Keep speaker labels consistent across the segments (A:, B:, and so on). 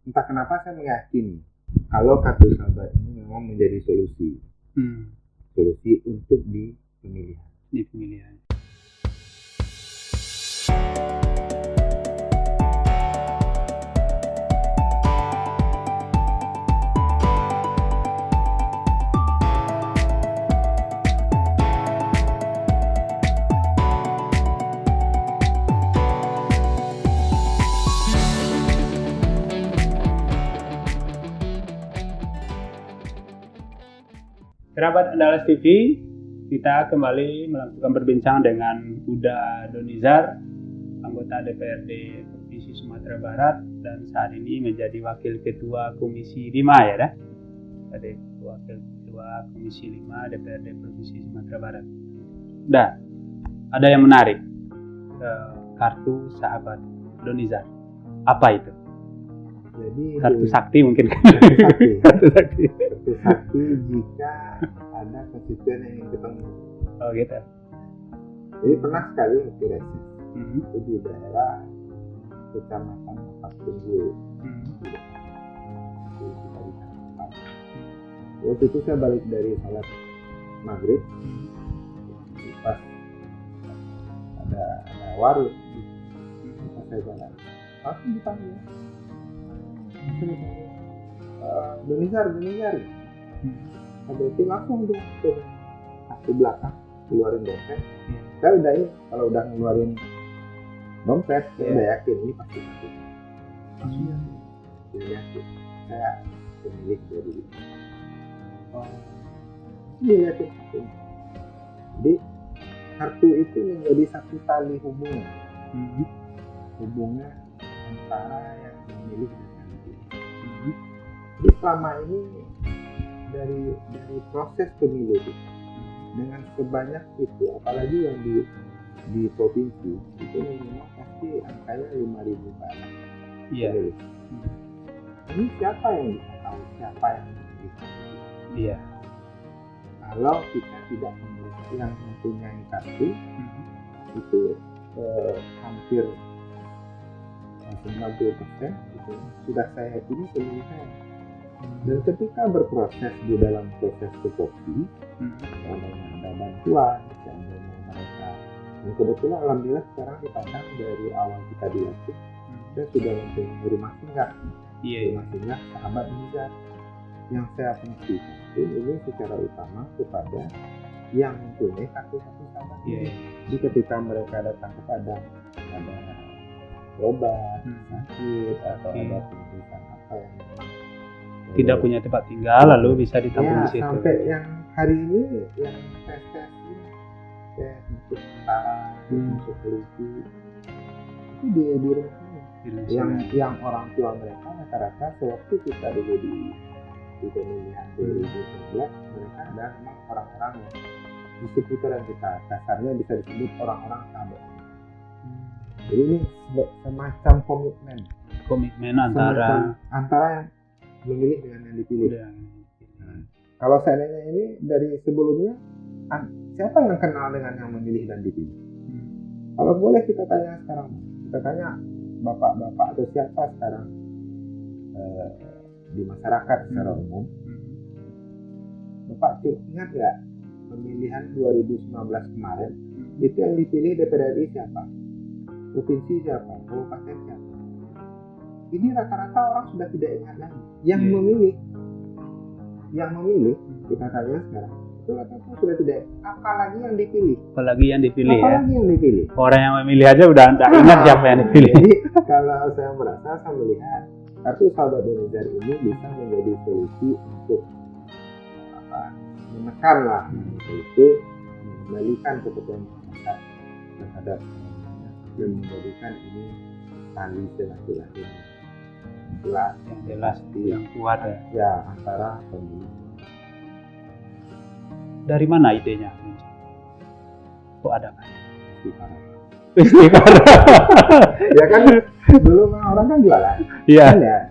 A: entah kenapa saya meyakini kalau kartu sahabat ini memang menjadi solusi untuk di pemilihan.
B: Kerabat Andalas TV, kita kembali melakukan perbincangan dengan Huda Donizar, anggota DPRD Provinsi Sumatera Barat, dan saat ini menjadi Wakil Ketua Komisi 5 ya, Jadi Wakil Ketua Komisi 5 DPRD Provinsi Sumatera Barat. Dan ada yang menarik, kartu sahabat Donizar. Apa itu?
A: Jadi
B: kartu sakti mungkin.
A: Kartu sakti jika ada konstituen yang ingin ketemu.
B: Oh gitu.
A: Jadi pernah sekali waktu reses itu di daerah Kecamatan Patunggul. Kita di Tangerang. Waktu itu saya balik dari salat maghrib, pas ada warung, pas saya jalan, langsung dipanggil. Donizar. Berarti langsung dia ke belakang keluarin dompet. Saya udah ini, kalau udah ngeluarin dompet, saya udah yakin ini pasti mati. Langsung yakin saya pemilik dari ini. Dia yakin. Jadi kartu itu menjadi satu tali hubungan antara yang memilih dan yang dipilih. Jadi selama ini dari proses pemilu dengan sebanyak itu, apalagi yang di provinsi itu memang pasti angkanya 5.000 barang.
B: Iya.
A: Ini siapa yang bisa tahu siapa yang memilih?
B: Iya.
A: Kalau kita tidak memiliki yang mempunyai kartu, itu hampir 90% itu sudah saya yakini pemilih saya. Dan ketika berproses di dalam proses tupoksi, seandainya ada bantuan, seandainya mereka, dan kebetulan alhamdulillah sekarang dipandang dari awal kita dilantik, saya sudah mempunyai rumah singgah. Rumah singgah sahabat Donizar. Yang saya fungsikan ini secara utama kepada yang mempunyai kartu sahabat ini. Jadi ketika mereka datang ke Padang, ada obat, sakit, atau ada pemeriksaan apa yang
B: tidak punya tempat tinggal, lalu bisa ditampung di situ.
A: Sampai yang hari ini yang tes ini, tes untuk tentara, untuk polisi, itu di rumah. Yang orang tua mereka rata-rata sewaktu kita dulu di pemilihan 2019, mereka adalah memang orang-orang yang di seputaran kita, kasarnya bisa disebut orang-orang sahabat. Jadi ini semacam komitmen antara yang memilih dengan yang dipilih. Kalau seandainya ini dari sebelumnya, siapa yang kenal dengan yang memilih dan dipilih? Kalau boleh kita tanya sekarang, kita tanya bapak-bapak atau siapa sekarang di masyarakat secara umum, Bapak ingat nggak pemilihan 2019 kemarin itu yang dipilih DPR RI siapa? Provinsi siapa? Kabupaten siapa? Ini rata-rata orang sudah tidak ingat lagi. Yang memilih kita tanya sekarang itu rata-rata sudah tidak. Apalagi yang dipilih.
B: Orang yang memilih aja udah tidak ingat siapa yang dipilih.
A: Jadi kalau saya merasa, saya melihat kartu sahabat Donizar ini bisa menjadi solusi untuk menekan mengembalikan kepercayaan masyarakat terhadap dan menjadikan ini tali silaturahmi
B: yang jelas, yang kuat
A: ya antara pemilih.
B: Dari mana idenya? Kok ada kan?
A: Ya kan dulu orang kan jualan.
B: Iya.
A: Kan ya.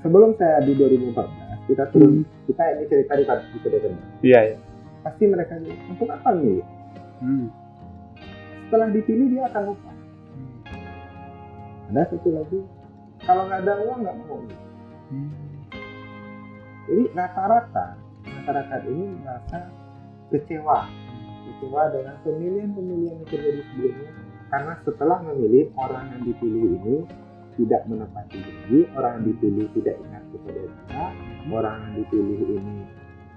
A: Sebelum saya di 2014 kita turun, kita ini cerita di kedai.
B: Iya.
A: Pasti mereka untuk apa nih? Setelah dipilih dia akan lupa. Ada satu lagi, kalau nggak ada uang nggak mau. Jadi rata-rata masyarakat ini merasa kecewa dengan pemilihan-pemilihan yang terjadi sebelumnya, karena setelah memilih, orang yang dipilih ini tidak menepati janji, orang yang dipilih tidak ingat kepada dia, orang yang dipilih ini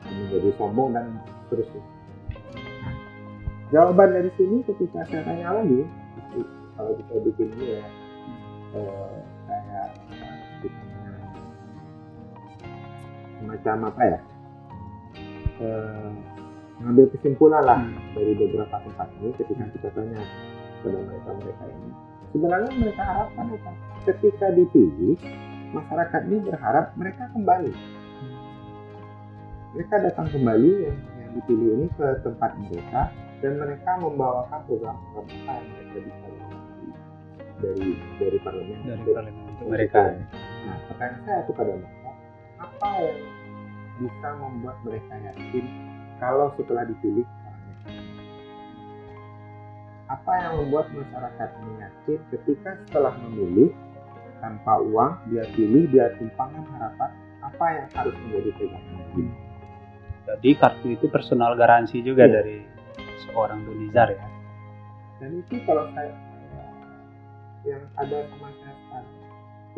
A: menjadi sombong dan seterusnya. Nah, jawaban dari sini ketika saya tanya lagi, kalau kita bikin ini ya kayak semacam apa ya, mengambil kesimpulan lah dari beberapa tempat ini. Ketika kita tanya kepada mereka ini, sebenarnya mereka harapkan apa? Ketika dipilih, masyarakat ini berharap mereka kembali. Mereka datang kembali yang dipilih ini ke tempat mereka, dan mereka membawakan program-program apa yang mereka bisa lakukan dari parlemen
B: untuk mereka.
A: Nah, pertanyaan saya kepada mereka, apa yang bisa membuat mereka yakin kalau setelah dipilih? Apa yang membuat masyarakat yakin ketika setelah memilih tanpa uang, dia pilih, dia tumpangkan harapan, apa yang harus menjadi pegangan dia?
B: Jadi kartu itu personal garansi juga dari seorang Donizar ya.
A: Dan itu kalau saya yang ada sama saya sekarang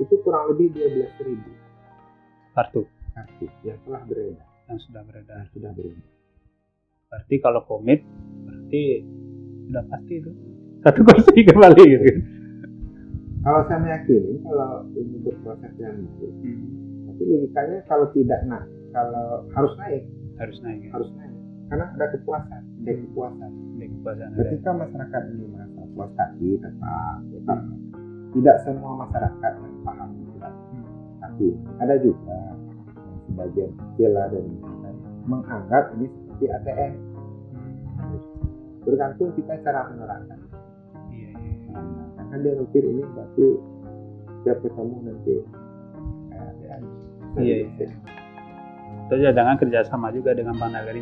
A: itu kurang lebih 12.000
B: kartu
A: yang telah beredar.
B: Yang sudah beredar.
A: Berarti
B: kalau komit berarti sudah pasti itu satu kursi kembali gitu.
A: Kalau saya meyakini kalau ini berproses yang baik, tapi logikanya kalau tidak kalau harus naik karena ada kepuasan. Ketika masyarakat ini merasa puas hati, tetap tidak semua masyarakat yang paham juga, tapi ada juga yang sebagian kecil dari masyarakat menganggap ini seperti ATM. Bergantung kita cara menerangkan. Karena dia mikir ini berarti tiap ketemu nanti kayak ATM.
B: Terus jangan kerjasama juga dengan Bang Nagari.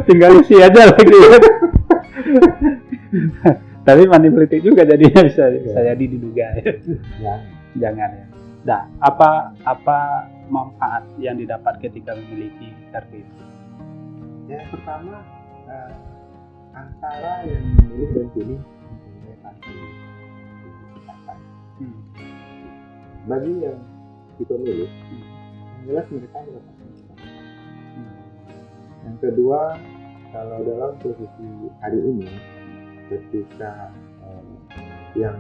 B: Tinggal isi aja lagi. Tapi manipulatif juga jadinya bisa jadi diduga ya. Jangan ya. Nah, apa manfaat yang didapat ketika memiliki kartu itu?
A: Yang pertama, antara yang memilih dan pilih mempunyai kartu kesehatan. Bagi yang kita milih, yang jelas mereka mendapatkan kesehatan. Yang kedua, kalau dalam posisi hari ini, ketika yang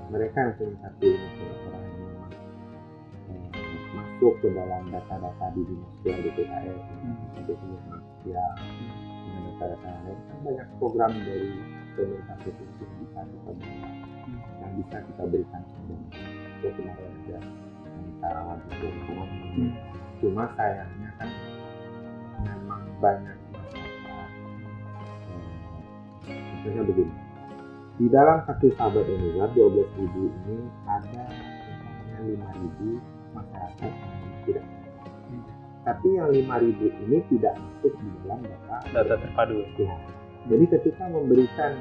A: mereka yang punya kartu ini orang ini masuk ke dalam data-data di dinas sosial DPKS, dengan data-data lain, kan banyak program dari pemerintah provinsi yang bisa kita buat, yang bisa kita berikan kepada kemarin ada kawan ekonomi. Cuma sayangnya kan memang banyak masalah. Contohnya begini, di dalam satu sahabat Donizar 12.000 ini ada misalnya 5.000 masyarakat yang tidak, tapi yang 5.000 ini tidak masuk di dalam data
B: terpadu.
A: Ya. Jadi ketika memberikan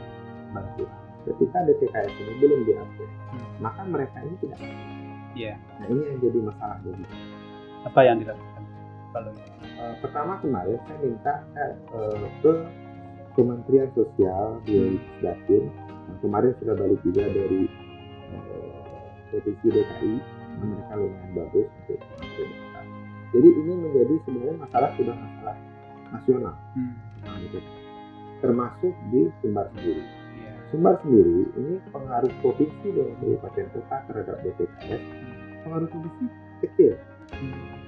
A: bantuan, ketika DPKS ini belum diupdate, maka mereka ini tidak masuk. Nah, ini yang jadi masalah bagi kita.
B: Apa yang dilakukan kalau
A: pertama kemarin saya minta ke Kementerian Sosial di Jatim, yang kemarin sudah balik juga dari Provinsi DKI, mereka lumayan bagus untuk data. Jadi ini menjadi sebenarnya sudah masalah nasional, termasuk di Sumbar sendiri. Sumbar sendiri ini pengaruh provinsi dan kabupaten kota terhadap DPKS, pengaruh provinsi kecil,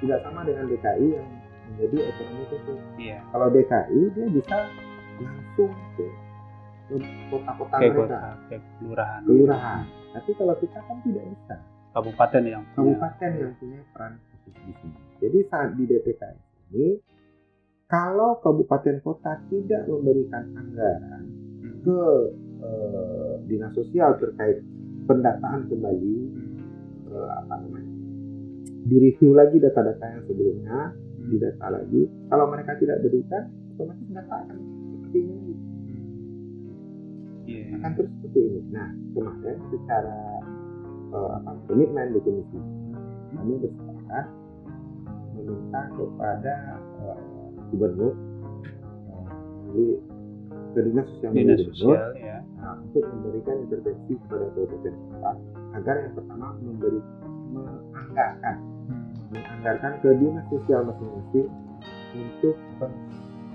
A: tidak sama dengan DKI yang menjadi otonomi khusus. Kalau DKI dia bisa langsung ke kota-kota mereka,
B: ke kelurahan.
A: Tapi kalau kita kan tidak bisa.
B: Kabupaten yang
A: punya peran khusus di sini. Jadi saat di DPKS ini, kalau kabupaten kota tidak memberikan anggaran ke dinas sosial terkait pendataan kembali, direview lagi data-data yang sebelumnya, didata lagi. Kalau mereka tidak berikan, otomatis data akan seperti ini. Akan terus seperti ini. Nah, kemarin secara komitmen di komisi. Kami bersepakat meminta kepada gubernur melalui ke dinas sosial
B: Dinas
A: gubernur
B: sosial ya.
A: untuk memberikan intervensi kepada kabupaten kota agar yang pertama menganggarkan ke dinas sosial masing-masing untuk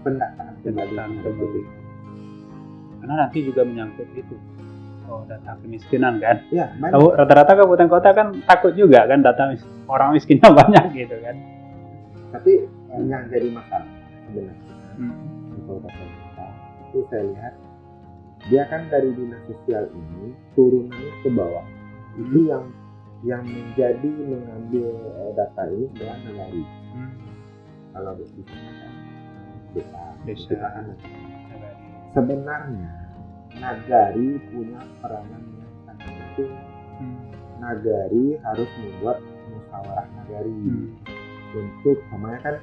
A: pendataan kembali.
B: Karena nanti juga menyangkut itu. Oh, data kemiskinan kan.
A: Ya,
B: Tahu rata-rata kabupaten kota kan takut juga kan data orang miskinnya banyak gitu kan.
A: Tapi yang jadi masalah sebenarnya di kabupaten kota itu saya lihat dia kan dari dinas sosial ini turunannya ke bawah. Itu yang menjadi mengambil data ini adalah nagari. Kalau di desa kan sebenarnya nagari punya peranan yang sangat penting. Nagari harus membuat musyawarah nagari untuk namanya kan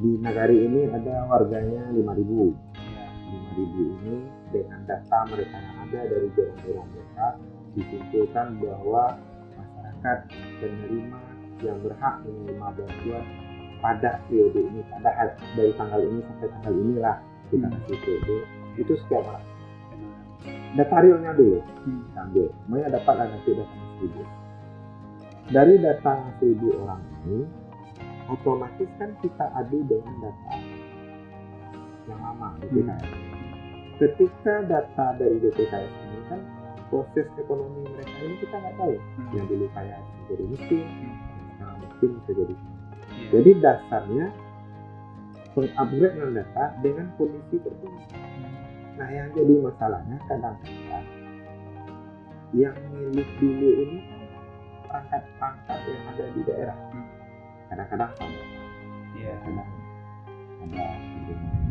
A: di nagari ini ada warganya 5.000 ini dengan data mereka yang ada dari daerah-daerah mereka disimpulkan bahwa masyarakat penerima yang berhak menerima bantuan pada periode ini dari tanggal ini sampai tanggal inilah kita kasih periode itu sekian orang. Data realnya dulu ambil, semuanya dapatlah nanti data 1.000. Dari data 1.000 orang ini otomatis kan kita adu dengan data yang lama DPKS. Ketika data dari DPKS ini kan proses ekonomi mereka ini kita nggak tahu. Yang dulu kaya bisa jadi miskin, sekarang miskin bisa jadi. Jadi dasarnya pengupgrade data dengan kondisi tertentu. Nah yang jadi masalahnya kadang-kadang yang milik dulu ini perangkat-perangkat yang ada di daerah. Kadang-kadang sama. Kadang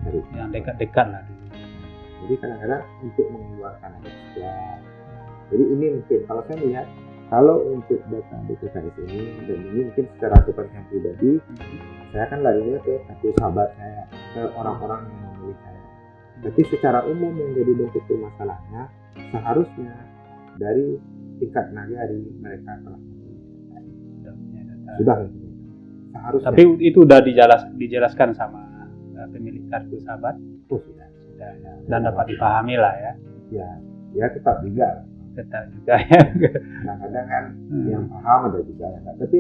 A: ada
B: yang dekat-dekat lah.
A: Jadi kadang-kadang untuk mengeluarkan ya. Jadi ini mungkin kalau saya melihat kalau untuk data DPKS ini dan ini mungkin secara kepentingan pribadi saya kan larinya ke satu sahabat saya, ke orang-orang yang memilih saya. Tapi secara umum yang jadi bentuk masalahnya seharusnya dari tingkat nagari mereka telah sudah seharusnya.
B: Tapi itu udah dijelaskan sama pemilik kartu sahabat.
A: Sudah
B: ya. Dan dapat dipahami lah ya.
A: Ya tetap juga
B: ya.
A: Kadang-kadang kan yang paham ada juga ya. Tapi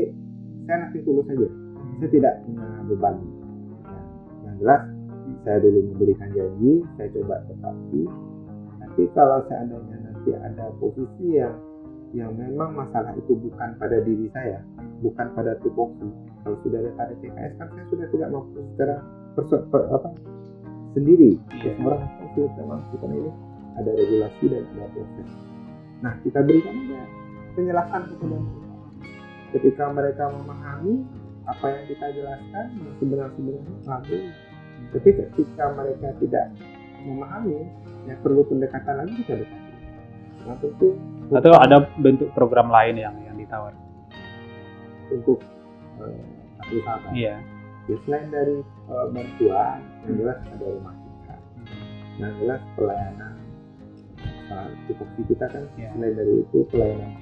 A: saya nanti tulus saja. Saya tidak punya beban. Yang jelas saya dulu memberikan janji, saya coba tepati. Tapi kalau seandainya nanti ada posisi yang memang masalah itu bukan pada diri saya, bukan pada tupoksi. Kalau sudah ada pada DPKS kan saya sudah tidak mampu secara sendiri. Orang sudah tidak mampu karena ini ada regulasi dan ada proses. Nah kita berikan aja penjelasan kepada mereka. Ketika mereka memahami apa yang kita jelaskan, sebenarnya lalu. Tapi ketika mereka tidak memahami, ya perlu pendekatan lagi kita dekati. Nah tentu.
B: Atau ada bentuk program lain yang ditawar
A: untuk satu sahabat.
B: Iya.
A: Ya, selain dari bantuan, yang jelas ada rumah kita, yang jelas pelayanan tupoksi kita kan selain dari itu pelayanan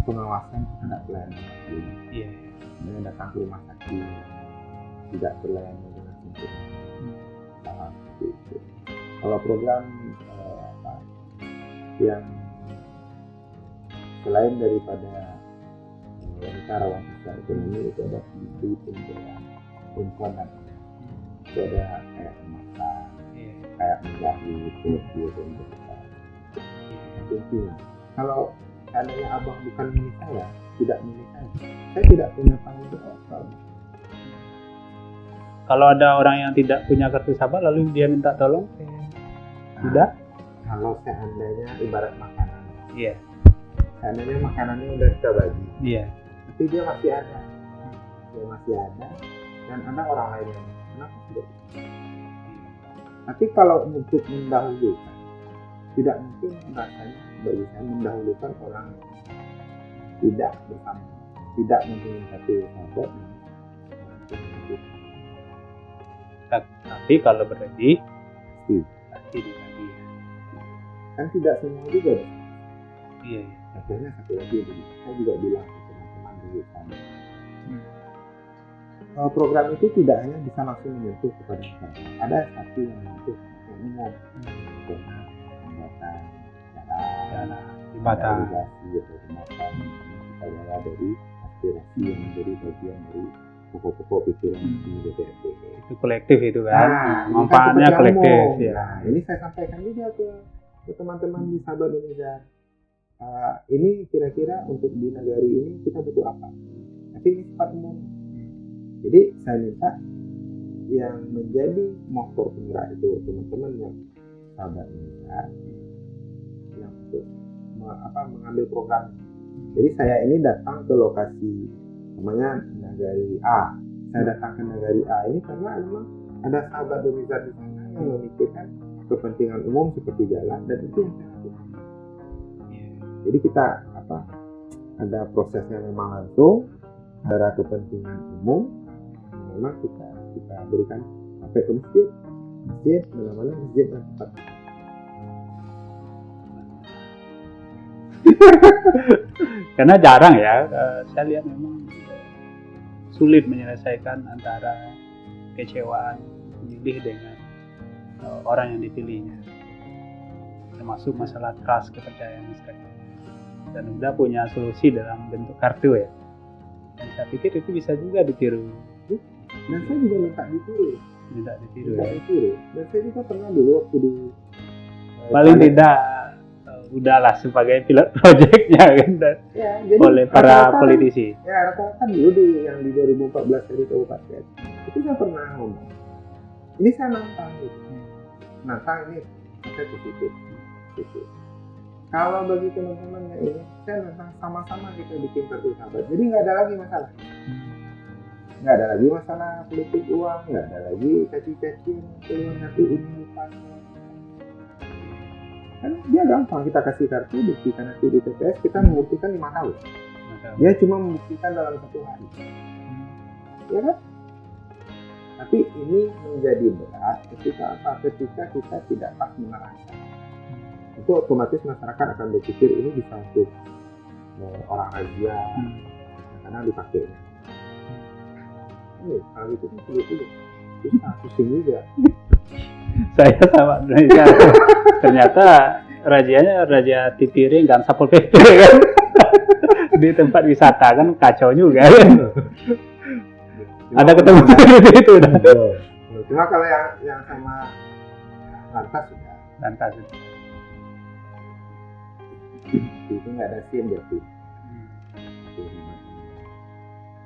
A: pengawasan terhadap pelayanan lagi.
B: Iya.
A: Kemudian datang ke rumah sakit, tidak berlayani dengan sempurna. Seperti itu. Kalau program yang selain daripada wanita rawan sosial ekonomi itu ada di pemberdayaan perempuan dan itu ada kayak memasak, kayak menjahit, itu intinya. Kalau seandainya abang bukan milik saya, tidak milik saya tidak punya tanggung jawab.
B: Kalau ada orang yang tidak punya kartu sahabat lalu dia minta tolong, tidak?
A: Kalau seandainya ibarat makanan, seandainya makanannya udah kita bagi, tapi dia masih ada, dan ada orang lain yang kenapa tidak? Tapi kalau untuk mendahulukan, tidak mungkin rasanya bagi saya mendahulukan orang tidak bersama, tidak mempunyai satu sahabat.
B: Tapi kalau berlebih, pasti dibagi.
A: Kan tidak semua juga.
B: Iya.
A: akhirnya satu lagi saya juga bilang ke teman-teman di sana, program itu tidak hanya bisa langsung menyentuh kepada masyarakat, ada satu yang menyentuh yang umum, karena pembuatan cara irigasi atau jembatan kita bawa dari aspirasi yang menjadi bagian dari pokok-pokok pikiran di DPRD.
B: Itu kolektif itu kan, manfaatnya kolektif ya.
A: Nah, ini saya sampaikan juga ke teman-teman di Sahabat Donizar. Ini kira-kira untuk di Nagari ini kita butuh apa? Tapi ini sifat umum. Jadi saya minta yang menjadi motor penggerak itu teman-teman yang Sahabat Donizar yang untuk mengambil program. Jadi saya ini datang ke lokasi namanya Nagari A. Saya datang ke Nagari A ini karena memang ada Sahabat Donizar di sana yang memikirkan kepentingan umum seperti jalan, dan itu yang saya lakukan. Jadi kita ada prosesnya memang langsung ada kepentingan umum, memang kita berikan sampai ke masjid mana-mana masjid yang tepat.
B: Karena jarang ya, saya lihat memang sulit menyelesaikan antara kecewaan pemilih dengan orang yang dipilihnya, termasuk masalah trust, kepercayaan masyarakat. Dan udah punya solusi dalam bentuk kartu ya. Dan saya pikir itu bisa juga ditiru.
A: Dan saya juga minta ditiru. Dan saya juga pernah dulu waktu di
B: paling tidak udahlah sebagai pilot projectnya kan,
A: ya, jadi
B: oleh para politisi.
A: Ya rata-rata dulu yang di 2014 dari kabupaten itu saya pernah ngomong. Ini saya nantang gitu. Nantang ini saya positif. Kalau bagi teman-teman yang ini, saya nantang sama-sama kita bikin kartu sahabat. Jadi nggak ada lagi masalah. Nggak ada lagi masalah politik uang, nggak ada lagi caci-caci nanti ini pas. Kan dia gampang, kita kasih kartu, buktikan nanti di TPS, kita membuktikan 5 tahun. Dia cuma membuktikan dalam 1 hari. Ya kan? Tapi ini menjadi berat ketika kita tidak pas menerangkan. Itu otomatis masyarakat akan berpikir ini bisa untuk orang razia, karena dipakai. Kalau itu kan susah, pusing juga.
B: Saya sama Indonesia. Ternyata razia tipiring dan Satpol PP kan. Di tempat wisata kan kacau juga kan. Ada ketemu itu udah.
A: Cuma kalau yang sama lantas itu nggak ada SIM berarti.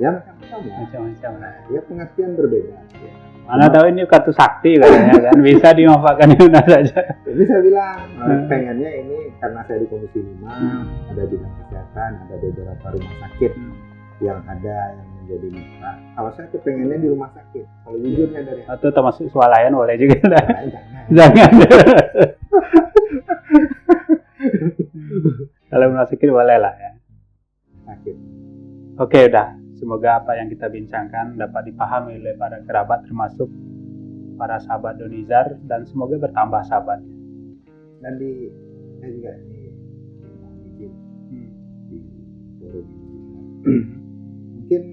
A: Ya macam-macam lah. Ya pengertian berbeda. Ya.
B: Mana tahu ini kartu sakti katanya kan, bisa dimanfaatkan di mana saja.
A: Jadi saya bilang pengennya ini karena saya di Komisi 5 ada bidang kesehatan, ada beberapa rumah sakit yang menjadi mitra. Kalau saya kepengennya di rumah sakit, kalau jujurnya dari
B: atau termasuk swalayan boleh juga lah.
A: Jangan.
B: Kalau rumah sakit boleh lah ya.
A: Sakit.
B: Oke, udah. Semoga apa yang kita bincangkan dapat dipahami oleh para kerabat, termasuk para sahabat Donizar, dan semoga bertambah sahabatnya.
A: Dan saya juga di forum mungkin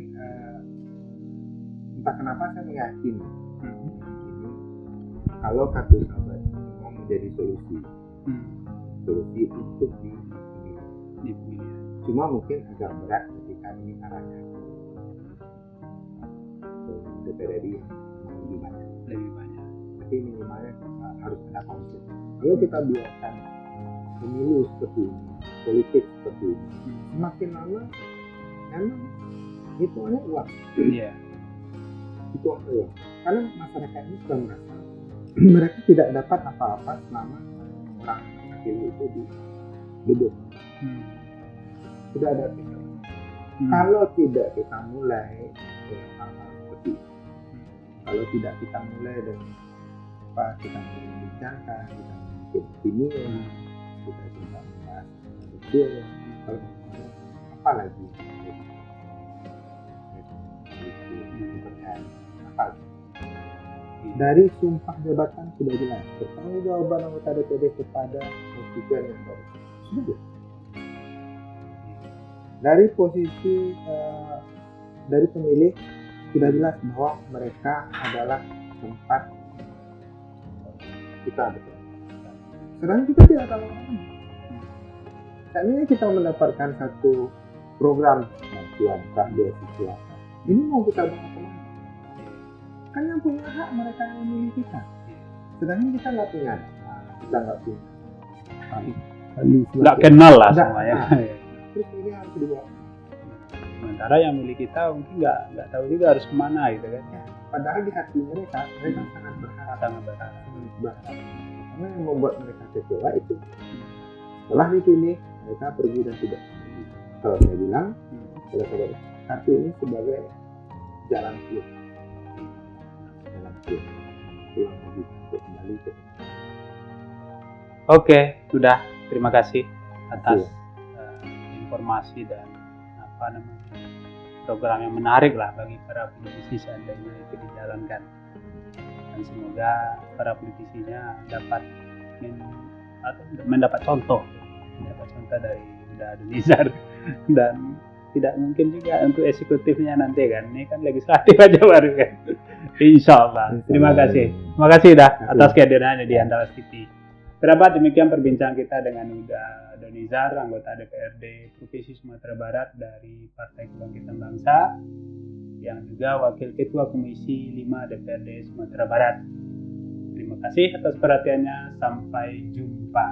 A: entah kenapa saya meyakini kalau kartu sahabat mau menjadi solusi untuk di pemilihan. Cuma mungkin agak berat ketika ini arahnya DPRD lebih banyak. Tapi minimalnya harus ada konsep. Kalau kita biarkan pemilu seperti ini, politik seperti ini, semakin lama memang hitungannya uang.
B: Iya.
A: Itu uang. Karena masyarakat ini sudah merasa mereka tidak dapat apa-apa selama orang pilih itu duduk. Sudah ada kita. Kalau tidak kita mulai dengan hal-hal seperti itu, kalau tidak kita mulai dengan kita membincangkan, kita membuat opinion, kita coba membahas betul, kalau apa lagi dari sumpah jabatan sudah jelas pertanggungjawaban anggota DPD kepada konstituen yang baru. Sudah. dari posisi dari pemilih sudah jelas bahwa mereka adalah tempat kita betul. Sedangkan kita tidak tahu apa-apa. Seandainya kita mendapatkan satu program bantuan beasiswa, ini mau kita bawa kemana? Kan yang punya hak mereka yang memilih kita. Sedangkan kita nggak punya, kita nggak punya.
B: Nggak kenal lah semuanya.
A: Terus ini harus dibawa.
B: Sementara yang milik kita mungkin nggak tahu juga harus kemana gitu kan.
A: Ya, padahal di hati mereka sangat berharap.
B: Sangat berharap.
A: Karena yang membuat mereka kecewa itu setelah dipilih mereka pergi dan tidak. Kalau saya bilang, kartu ini sebagai jalan keluar. Pulang lagi untuk kembali ke.
B: Oke, sudah. Terima kasih atas informasi dan program yang menarik lah bagi para politisi seandainya itu dijalankan. Dan semoga para politisinya dapat mendapat contoh dari Nizar dan tidak mungkin juga untuk eksekutifnya nanti kan, ini kan legislatif aja baru kan. Insya Allah. Terima kasih dah atas kehadirannya di Andalas TV. Kerabat, demikian perbincangan kita dengan Huda Donizar, anggota DPRD Provinsi Sumatera Barat dari Partai Kebangkitan Bangsa, yang juga Wakil Ketua Komisi 5 DPRD Sumatera Barat. Terima kasih atas perhatiannya. Sampai jumpa.